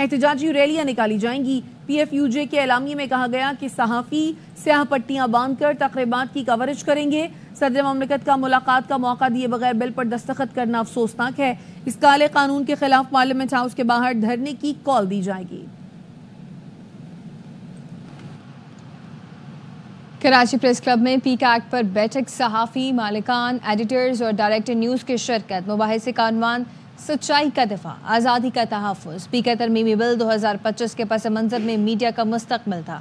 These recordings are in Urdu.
احتجاجی ریلیاں نکالی جائیں گی۔ PFUJ کے اعلامیے میں کہا گیا کہ صحافی سیاہ پٹیاں باندھ کر تقریبات کی کوریج کریں گے۔ صدر مملکت کا ملاقات کا موقع دیے بغیر بل پر دستخط کرنا افسوسناک ہے۔ اس کالے قانون کے خلاف پارلیمنٹ ہاؤس کے باہر دھرنے کی کال دی جائے گی۔ کراچی پریس کلب میں پیک ایکٹ پر بیٹھک، صحافی، مالکان، ایڈیٹرز اور ڈائریکٹر نیوز کی شرکت۔ مباحثے کا عنوان سچائی کا دفاع، آزادی کا تحفظ۔ اسپیکر ترمیمی بل 2025 کے پس منظر میں میڈیا کا مستقبل تھا۔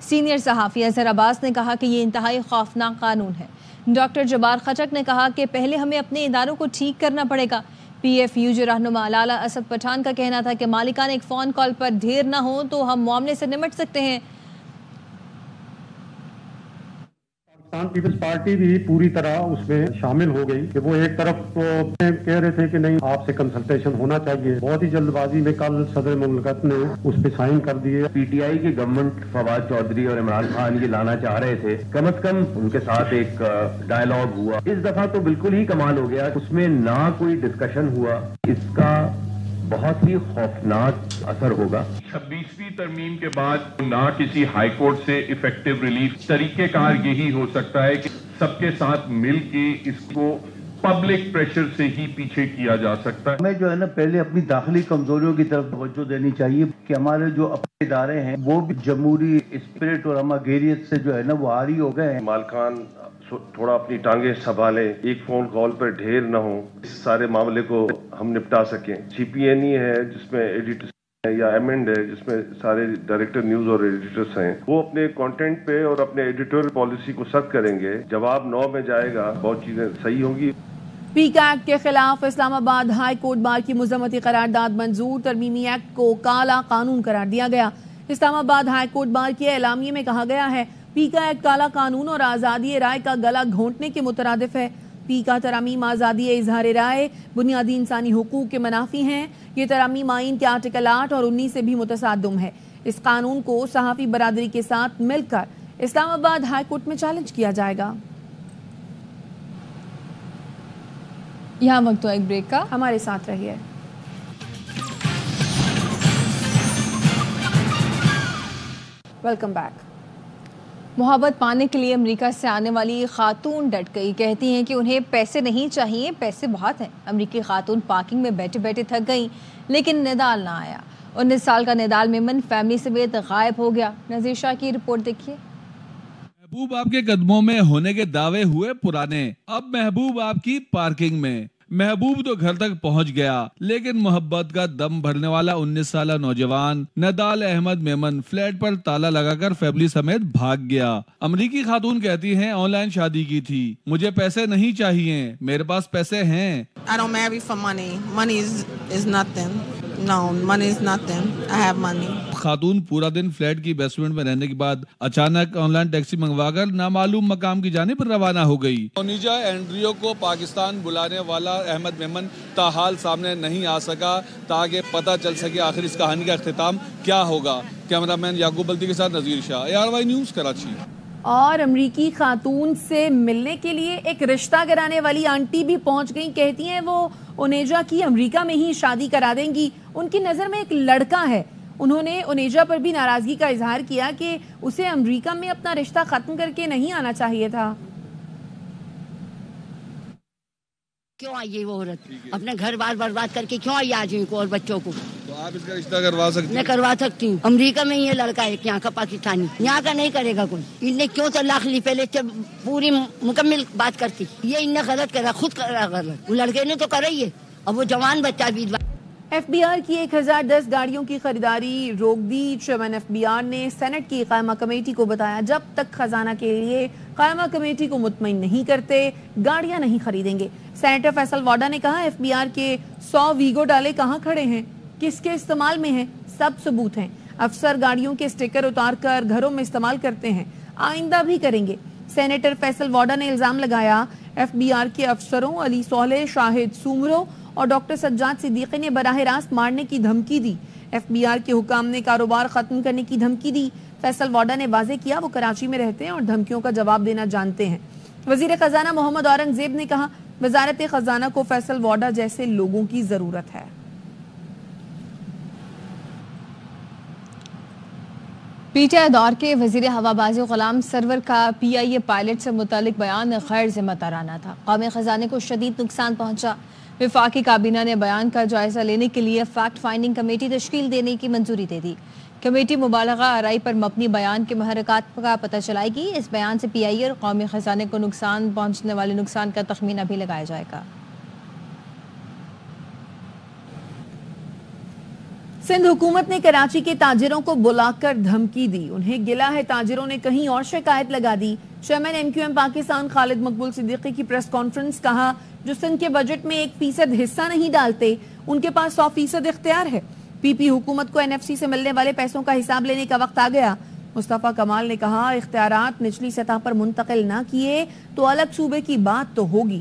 سینئر صحافی اظہر عباس نے کہا کہ یہ انتہائی خوفناک قانون ہے۔ ڈاکٹر جبار خٹک نے کہا کہ پہلے ہمیں اپنے اداروں کو ٹھیک کرنا پڑے گا۔ PFUJ رہنما لالا اسد پٹھان کا کہنا تھا کہ مالکان ایک فون کال پر ڈھیر نہ ہو تو ہم معاملے سے نمٹ سکتے ہیں۔ پاکستان پیپلز پارٹی بھی پوری طرح اس میں شامل ہو گئی کہ وہ ایک طرف تو کہہ رہے تھے کہ نہیں آپ سے کنسلٹیشن ہونا چاہیے، بہت ہی جلد بازی میں کل صدر مملکت نے اس پہ سائن کر دیے۔ PTI کی گورنمنٹ فواد چودھری اور عمران خان یہ لانا چاہ رہے تھے، کم از کم ان کے ساتھ ایک ڈائلاگ ہوا۔ اس دفعہ تو بالکل ہی کمال ہو گیا، اس میں نہ کوئی ڈسکشن ہوا۔ اس کا بہت ہی خوفناک اثر ہوگا۔ 26ویں ترمیم کے بعد نہ کسی ہائی کورٹ سے افیکٹو ریلیف، طریقہ کار یہی ہو سکتا ہے کہ سب کے ساتھ مل کے اس کو پبلک پریشر سے ہی پیچھے کیا جا سکتا ہے۔ ہمیں جو ہے نا پہلے اپنی داخلی کمزوریوں کی طرف توجہ دینی چاہیے کہ ہمارے جو اپنے ادارے ہیں وہ بھی جمہوری اسپرٹ اور ہماگیریت سے جو ہے نا وہ عاری ہو گئے ہیں۔ مالکان تھوڑا اپنی ٹانگیں سنبھالیں، ایک فون کال پر ڈھیر نہ ہو، اس سارے معاملے کو ہم نپٹا سکیں۔ CPNE ہے جس میں ایڈیٹر یا ایمنڈ ہے جس میں سارے ڈائریکٹر نیوز اور ایڈیٹرز ہیں، وہ اپنے کنٹینٹ پہ اور اپنے ایڈیٹور پالیسی کو سخت کریں گے۔ جواب 9 میں جائے گا، بہت چیزیں صحیح ہوں گی۔ پیک ایکٹ کے خلاف اسلام آباد ہائی کورٹ بار کی مذمتی قرارداد منظور، ترمیمی ایکٹ کو کالا قانون قرار دیا گیا۔ اسلام آباد ہائی کورٹ بار کے اعلامیے میں کہا گیا ہے پیکا ایکٹ کالا قانون اور آزادی رائے کا گلا گھونٹنے کے مترادف ہے۔ پیکا ترامیم آزادی اظہار رائے، بنیادی انسانی حقوق کے منافی ہیں۔ یہ ترامیم آئین کے آرٹیکل 8 اور 19 سے بھی متصادم ہے۔ اس قانون کو صحافی برادری کے ساتھ مل کر اسلام آباد ہائی کورٹ میں چیلنج کیا جائے گا۔ یہاں وقت ایک بریک کا، ہمارے ساتھ رہیے۔ Welcome back. محبت پانے کے لیے امریکہ سے آنے والی خاتون ڈٹ گئی، کہتی ہیں کہ انہیں پیسے نہیں چاہیے، پیسے بہت ہیں۔ امریکی خاتون پارکنگ میں بیٹھے بیٹھے تھک گئیں لیکن ندال نہ آیا۔ 19 سال کا ندال میمن فیملی سمیت غائب ہو گیا۔ نذیر شاہ کی رپورٹ دیکھیے۔ محبوب آپ کے قدموں میں ہونے کے دعوے ہوئے پرانے، اب محبوب آپ کی پارکنگ میں۔ محبوب تو گھر تک پہنچ گیا لیکن محبت کا دم بھرنے والا 19 سالہ نوجوان ندال احمد میمن فلیٹ پر تالا لگا کر فیملی سمیت بھاگ گیا۔ امریکی خاتون کہتی ہیں آن لائن شادی کی تھی، مجھے پیسے نہیں چاہیے، میرے پاس پیسے ہیں۔ I don't marry for money. Money is nothing. No, money is nothing. I have money. خاتون پورا دن فلیٹ کی بیسمنٹ میں رہنے کے بعد اچانک آن لائن ٹیکسی منگوا کر نامعلوم مقام کی جانب روانہ ہو گئی۔ اونیجا اینڈریو کو پاکستان بلانے والا احمد میمن تاحال سامنے نہیں آ سکا تاکہ پتہ چل سکے آخر اس کہانی کا اختتام کیا ہوگا۔ کیمرہ مین یعقوب بلدی کے ساتھ نذیر شاہ، ARY نیوز کراچی۔ اور امریکی خاتون سے ملنے کے لیے ایک رشتہ کرانے والی آنٹی بھی پہنچ گئی، کہتی ہیں وہ اونیجا کی امریکہ میں ہی شادی کرا دیں گی۔ ان کی نظر میں ایک لڑکا ہے۔ انہوں نے اونیجا پر بھی ناراضگی کا اظہار کیا کہ اسے امریکہ میں اپنا رشتہ ختم کر کے نہیں آنا چاہیے تھا۔ کیوں آئیے وہ عورت اپنے گھر بار برباد کر کے کیوں آئی آدمی کو اور بچوں کو؟ تو آپ اس کا رشتہ کروا سکتے ہیں؟ میں کروا سکتی ہوں۔ امریکہ میں یہ لڑکا ہے یہاں کا پاکستانی، یہاں کا نہیں کرے گا کوئی۔ ان نے کیوں طلاق لی؟ پہلے پوری مکمل بات کرتی۔ یہ ان نے غلط کرا، خود کرا غلط، وہ لڑکے نے تو کرا ہی ہے، اب وہ جوان بچہ بھی۔ FBR کی 1010 گاڑیوں کی خریداری روک دی۔ چیئرمین FBR نے سینٹ کی قائمہ کمیٹی کو بتایا جب تک خزانہ کے لیے قائمہ کمیٹی کو مطمئن نہیں کرتے گاڑیاں نہیں خریدیں گے۔ سینیٹر فیصل واڈا نے کہا FBR کے 100 ویگو ڈالے کہاں کھڑے ہیں، کس کے استعمال میں ہیں، سب ثبوت ہیں۔ افسر گاڑیوں کے سٹیکر اتار کر گھروں میں استعمال کرتے ہیں، آئندہ بھی کریں گے۔ سینیٹر فیصل واڈا نے الزام لگایا FBR کے افسروں علی صالح، شاہد سومرو اور ڈاکٹر سجاد صدیقی نے براہ راست مارنے کی دھمکی دی۔ FBR کے حکام نے کاروبار ختم کرنے کی دھمکی دی۔ فیصل واڈا نے واضح کیا وہ کراچی میں رہتے ہیں اور دھمکیوں کا جواب دینا جانتے ہیں۔ وزیر خزانہ محمد اورنگزیب نے کہا وزارت خزانہ کو فیصل واڈا جیسے لوگوں کی ضرورت ہے۔ پی ٹی آئی دور کے وزیر ہوابازی غلام سرور کا پی آئی اے پائلٹ سے متعلق بیان غیر ذمہ دارانہ تھا. قومی خزانے کو شدید نقصان پہنچا. وفاقی کابینہ نے بیان کا جائزہ لینے کے لیے فیکٹ فائنڈنگ کمیٹی تشکیل دینے کی منظوری دے دی. کمیٹی مبالغہ آرائی پر مبنی بیان کے محرکات کا پتہ چلائے گی. اس بیان سے پی آئی اے اور قومی خزانے کو نقصان پہنچنے والے نقصان کا تخمینہ بھی لگایا جائے گا. سندھ حکومت نے کراچی کے تاجروں کو بلا کر دھمکی دی. انہیں گلا ہے تاجروں نے کہیں اور شکایت لگا دی. Chairman M Q M Pakistan Khalid Maqbool Siddiqui کی پریس کانفرنس. کہا جو سندھ کے بجٹ میں 1% حصہ نہیں ڈالتے ان کے پاس 100% اختیار ہے. پی پی حکومت کو این ایف سی سے ملنے والے پیسوں کا حساب لینے کا وقت آ گیا. مصطفیٰ کمال نے کہا اختیارات نچلی سطح پر منتقل نہ کیے تو الگ صوبے کی بات تو ہوگی.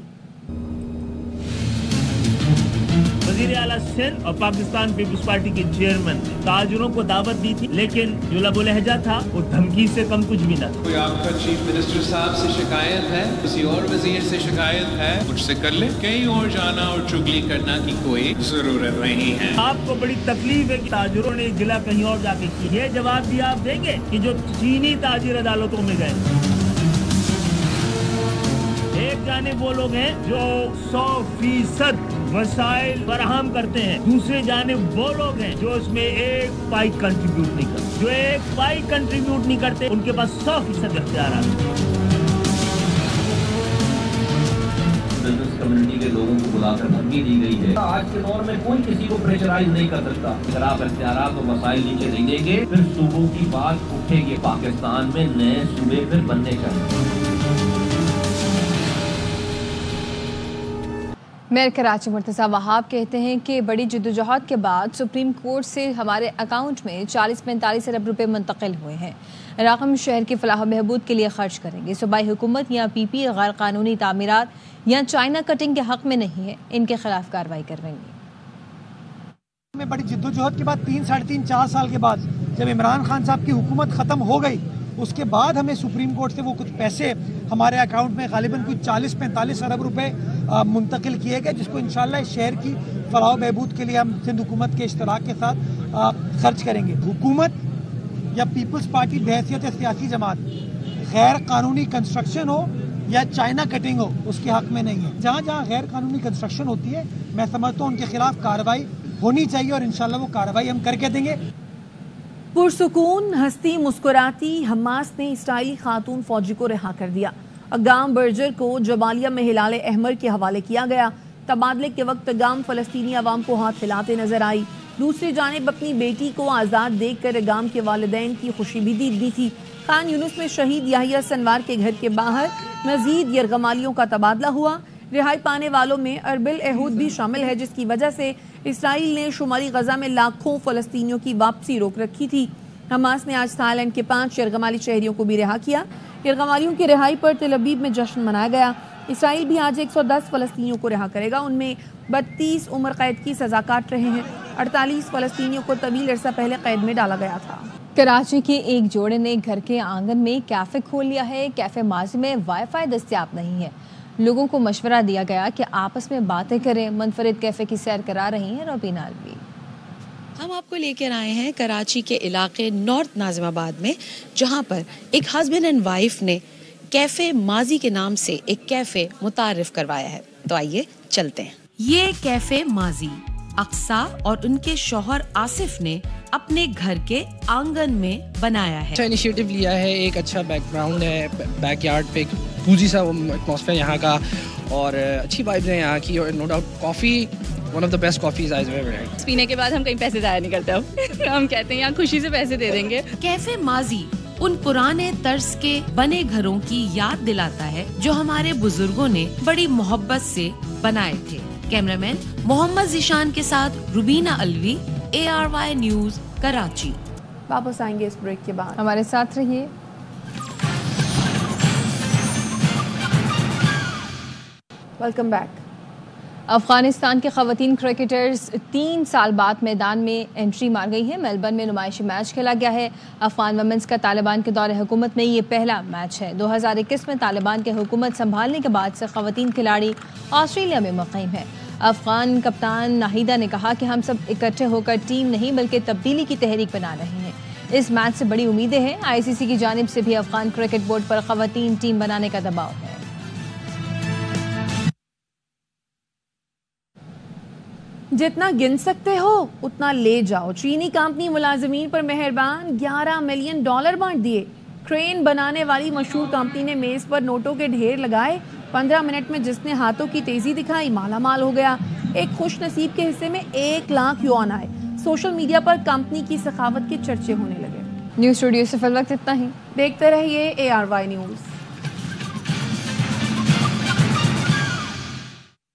وزیر اعلیٰ سندھ اور پاکستان پیپلز پارٹی کے چیئرمین نے تاجروں کو دعوت دی تھی لیکن جو لب و لہجہ تھا وہ دھمکی سے کم کچھ بھی نہ تھا. کوئی آپ کا چیف منسٹر صاحب سے شکایت ہے, کسی اور وزیر سے شکایت ہے, مجھ سے کر لے. کہیں اور جانا اور چگلی کرنا کی کوئی ضرورت نہیں ہے. آپ کو بڑی تکلیف ہے کہ تاجروں نے گلا کہیں اور جا کے کی. یہ جواب بھی آپ دیں گے کہ جو چینی تاجر عدالتوں میں گئے, ایک جانب وہ لوگ ہیں جو 100% وسائل فراہم کرتے ہیں, دوسرے جانب وہ لوگ ہیں جو اس میں ایک پائی کنٹریبیوٹ نہیں کرتے. جو ایک پائی کنٹریبیوٹ نہیں کرتے ان کے پاس 100% اختیارات ہیں. بزنس کمیونٹی کے لوگوں کو بلا کر دھمکی دی گئی ہے. آج کے دور میں کوئی کسی کو پریشرائز نہیں کر سکتا. اگر آپ اختیارات اور وسائل نیچے نہیں دیں گے پھر صوبوں کی بات اٹھے گی. پاکستان میں نئے صوبے پھر بننے چاہیے. میئر کراچی مرتضیٰ وہاب کہتے ہیں کہ بڑی جدوجہد کے بعد سپریم کورٹ سے ہمارے اکاؤنٹ میں 40-45 ارب روپے منتقل ہوئے ہیں. رقم شہر کی فلاح و بہبود کے لیے خرچ کریں گے. صوبائی حکومت یا پی پی غیر قانونی تعمیرات یا چائنا کٹنگ کے حق میں نہیں ہے, ان کے خلاف کارروائی کریں گے. بڑی جدوجہد کے بعد 3-4.5 سال کے بعد جب عمران خان صاحب کی حکومت ختم ہو گئی, اس کے بعد ہمیں سپریم کورٹ سے وہ کچھ پیسے ہمارے اکاؤنٹ میں غالباً کچھ 40-45 ارب روپے منتقل کیے گئے, جس کو انشاءاللہ اس شہر کی فلاح و بہبود کے لیے ہم سندھ حکومت کے اشتراک کے ساتھ خرچ کریں گے. حکومت یا پیپلز پارٹی بحیثیت سیاسی جماعت غیر قانونی کنسٹرکشن ہو یا چائنا کٹنگ ہو اس کے حق میں نہیں ہے. جہاں جہاں غیر قانونی کنسٹرکشن ہوتی ہے میں سمجھتا ہوں ان کے خلاف کارروائی ہونی چاہیے اور انشاءاللہ وہ کارروائی ہم کر کے دیں گے. پرسکون ہستی مسکراتی حماس نے اسرائیلی خاتون فوجی کو رہا کر دیا. اگام برجر کو جبالیہ میں ہلال احمر کے حوالے کیا گیا. تبادلے کے وقت اگام فلسطینی عوام کو ہاتھ ہلاتے نظر آئی. دوسری جانب اپنی بیٹی کو آزاد دیکھ کر اگام کے والدین کی خوشی بھی دی تھی. خان یونس میں شہید یحییٰ سنوار کے گھر کے باہر مزید یرغمالیوں کا تبادلہ ہوا. رہائی پانے والوں میں اربل احود بھی شامل ہے, جس کی وجہ سے اسرائیل نے شمالی غزہ میں لاکھوں فلسطینیوں کی واپسی روک رکھی تھی. حماس نے آج تھائی لینڈ کے 5 یرغمالی شہریوں کو بھی رہا کیا. یرغمالیوں کی رہائی پر تل ابیب میں جشن منایا گیا. اسرائیل بھی آج 110 فلسطینیوں کو رہا کرے گا. ان میں 32 عمر قید کی سزا کاٹ رہے ہیں. 48 فلسطینیوں کو طویل عرصہ پہلے قید میں ڈالا گیا تھا. کراچی کے ایک جوڑے نے گھر کے آنگن میں کیفے کھول لیا ہے. کیفے ماضی میں وائی فائی دستیاب نہیں ہے. لوگوں کو مشورہ دیا گیا کہ آپس میں باتیں کریں. منفرد کیفے کی سیر کرا رہی ہیں روبینہ الوی. ہم آپ کو لے کر آئے ہیں کراچی کے علاقے نارتھ ناظم آباد میں, جہاں پر ایک ہسبینڈ اینڈ وائف نے کیفے ماضی کے نام سے ایک کیفے متعارف کروایا ہے. تو آئیے چلتے ہیں. یہ کیفے ماضی اقصا اور ان کے شوہر آصف نے اپنے گھر کے آنگن میں بنایا ہے. اچھا انیشیٹو لیا ہے, ایک اچھا بیک گراؤنڈ ہے, بیک یارڈ پہ ایک پوجی سا ایٹماسفیئر یہاں کا, اور اچھی وائبز ہیں یہاں کی, اور no doubt coffee one of the best coffees I have ever head. پینے کے بعد ہم کہیں پیسے ضائع نہیں کرتے. ہم کہتے ہیں یہاں خوشی سے پیسے دے دیں گے. کیفے ماضی ان پرانے طرز کے بنے گھروں کی یاد دلاتا ہے جو ہمارے بزرگوں نے بڑی محبت سے بنائے تھے. کیمرہ مین محمد ذیشان کے ساتھ روبینہ الوی, ARY نیوز کراچی. واپس آئیں گے اس بریک کے بعد, ہمارے ساتھ رہیے. Welcome back. افغانستان کے خواتین کرکٹرز 3 سال بعد میدان میں انٹری مار گئی ہیں. میلبرن میں نمائشی میچ کھیلا گیا ہے. افغان ویمنز کا طالبان کے دور حکومت میں یہ پہلا میچ ہے. 2021 میں طالبان کے حکومت سنبھالنے کے بعد سے خواتین کھلاڑی آسٹریلیا میں مقیم ہے. افغان کپتان ناہیدہ نے کہا کہ ہم سب اکٹھے ہو کر ٹیم نہیں بلکہ تبدیلی کی تحریک بنا رہے ہیں. اس میچ سے بڑی امیدیں ہیں. ICC کی جانب سے بھی افغان کرکٹ بورڈ پر خواتین ٹیم بنانے کا دباؤ ہے. جتنا گن سکتے ہو اتنا لے جاؤ. چینی کمپنی ملازمین پر مہربان $11 ملین بانٹ دیے. کرین بنانے والی مشہور کمپنی نے میز پر نوٹوں کے ڈھیر لگائے. 15 منٹ میں جس نے ہاتھوں کی تیزی دکھائی مالا مال ہو گیا. ایک خوش نصیب کے حصے میں 1 لاکھ یوان آئے. سوشل میڈیا پر کمپنی کی سخاوت کے چرچے ہونے لگے. نیوز اسٹوڈیو سے فی الوقت اتنا ہی. دیکھتے رہیے ARY نیوز.